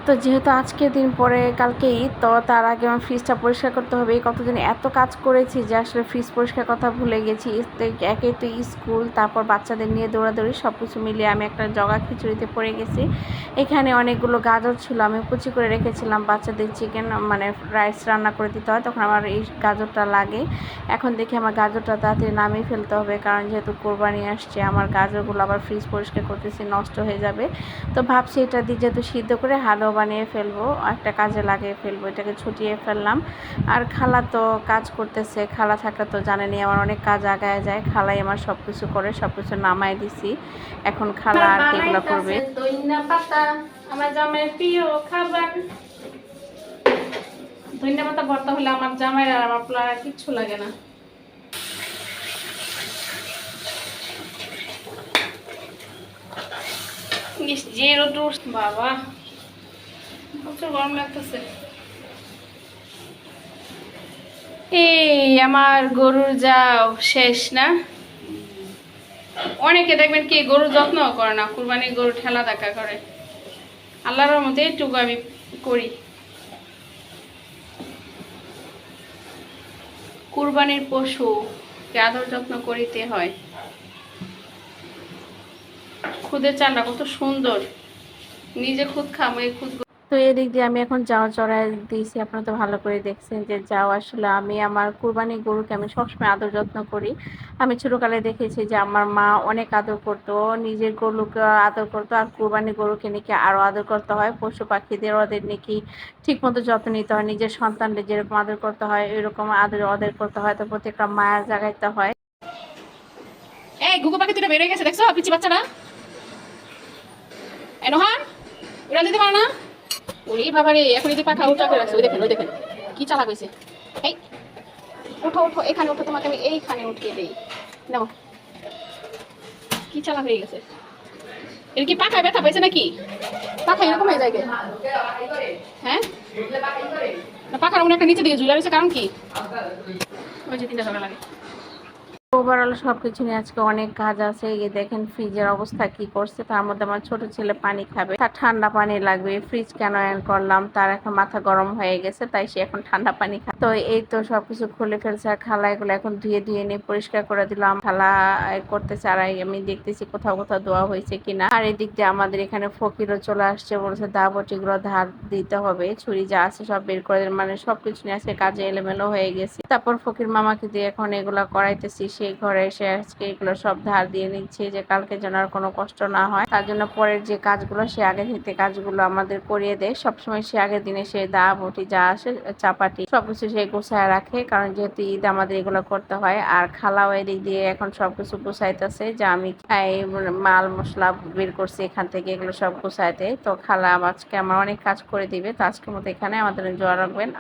তো যেহেতু আজকের দিন পরে কালকে ঈদ, তো তার আগে আমার ফ্রিজটা পরিষ্কার করতে হবে। কতদিন এত কাজ করেছি যে আসলে ফ্রিজ পরিষ্কার কথা ভুলে গেছি। একেই তো স্কুল, তারপর বাচ্চাদের নিয়ে দৌড়াদৌড়ি, সব কিছু মিলিয়ে আমি একটা জগা খিচুড়িতে পড়ে গেছি। এখানে অনেকগুলো গাজর ছিল, আমি কুচি করে রেখেছিলাম বাচ্চাদের চিকেন মানে রাইস রান্না করে দিতে হয়, তখন আমার এই গাজরটা লাগে। এখন দেখি আমার গাজরটা তাড়াতাড়ি নামিয়ে ফেলতে হবে, কারণ যেহেতু কোরবানি আসছে, আমার গাজরগুলো আবার ফ্রিজ পরিষ্কার করতেছি, নষ্ট হয়ে যাবে। তো ভাবছি এটা দিয়ে যেহেতু সিদ্ধ করে হালুয়া বানিয়ে ফেলবো, একটা কাজে লাগিয়ে ফেলবো, এটাকে ছুটিয়ে ফেললাম। আর খালা তো কাজ করতেছে, খালা থাকলে তো জানেনই আমার অনেক কাজ আগায় যায়, খালাই আমার সব কিছু করে সব কিছু নামায় দিছি। এখন খালা আর কি এগুলো করবে। ধনিয়া পাতা আমার জামাইয়ের প্রিয় খাবার। ধনিয়া পাতা ভর্তা হলে আমার জামাইয়ের আর আমার পোলার আর কিচ্ছু লাগে না। যে রোদ বাবা, প্রচুর গরম লাগতেছে। এই আমার গরুর যাও শেষ না। অনেকে দেখবেন কি গরুর যত্ন করে না, কুরবানির গরু ঠেলা দেখা করে। আল্লাহর মধ্যে এইটুকু আমি করি। কুরবানির পশুকে আদর যত্ন করিতে হয়। খুদের চালটা কত সুন্দর, নিজে খুদ খামো, এই খুদ। তো এদিক দিয়ে আমি এখন জাউ চড়াই দিয়েছি। আপনারা তো ভালো করে দেখছেন যে জাউ আসলে আমি আমার কুরবানি গরুকে আমি সবসময় আদর যত্ন করি। আমি ছোটকালে দেখেছি যে আমার মা অনেক আদর করতো, নিজের গরুকে আদর করতো, আর কুরবানি গরুকে নাকি আরো আদর করতে হয়। পশু পাখিদের ওদের নাকি ঠিক মতো যত্ন নিতে হয়, নিজের সন্তানদের যেরকম আদর করতে হয় এরকম আদর ওদের করতে হয়। তো প্রত্যেকটা মায়ের জাগাইতে হয়। এই ঘুঘু পাখি দুটো বেরিয়ে গেছে, দেখছো পিচ্ছি বাচ্চারা? এনোহান উড়ান দিতে পারো না? ওরে বাবা রে, এখন এই যে পাখা উল্টা করে রাখছে, ওই দেখেন ওই দেখেন কি চালাক হয়েছে। এই ওঠো ওঠো, এখানে ওঠো, তোমাকে আমি এইখানে উঠিয়ে দেই। নাও, কি চালাক হয়ে গেছে। এর কি পাখায় ব্যথা পেয়েছে নাকি? পাখা এরকম হয়ে যায়? হ্যাঁ, না পাখার মনে একটা নিচে দিকে ঝুলে রয়েছে, কারণ কি? ওই যে তিনটা ঝগড়া লাগে। ওভারঅল সবকিছু নিয়ে আজকে অনেক কাজ আছে। এই দেখেন ফ্রিজের অবস্থা কি করছে, তার মধ্যে আমার ছোট ছেলে পানি খাবে, তার ঠান্ডা পানি লাগবে। ফ্রিজ কেন অন করলাম, তার এখন মাথা গরম হয়ে গেছে, তাই সে এখন ঠান্ডা পানি খায়। তো এই তো সবকিছু খুলে ফেলছে, আর খালা এগুলো এখন ধুয়ে ধুয়ে নিয়ে পরিষ্কার করে দিলাম। খালা করতেছে, আর আমি দেখতেছি কোথাও কোথাও ধোয়া হয়েছে কিনা। আর এদিক দিয়ে আমাদের এখানে ফকিরও চলে আসছে, বলছে দা বটিগুলো ধার দিতে হবে, ছুরি যা আছে সব বের করে দিন। মানে সবকিছু নিয়ে আজকে কাজে এলোমেলো হয়ে গেছে। তারপর ফকির মামাকে দিয়ে এখন এগুলা করাইতেছি, সেই ঘরে এসে আজকে এগুলো সব ধার দিয়ে নিচ্ছে, যে কালকে যেন আর কোনো কষ্ট না হয়। তার জন্য পরের যে কাজগুলো সে আগে থেকে কাজগুলো আমাদের করিয়ে দেয়। সবসময় সে আগের দিনে সে দা বটি যা আসে চাপাটি সবকিছু সে গোছায় রাখে, কারণ যেহেতু ঈদ আমাদের এগুলো করতে হয়। আর খালাও এদিক দিয়ে এখন সবকিছু গোছাইতেছে, যে আমি মাল মশলা বের করছি এখান থেকে, এগুলো সব গোছাইতে। তো খালা আজকে আমার অনেক কাজ করে দিবে। তো আজকের মতো এখানে আমাদের জোয়া রাখবেন।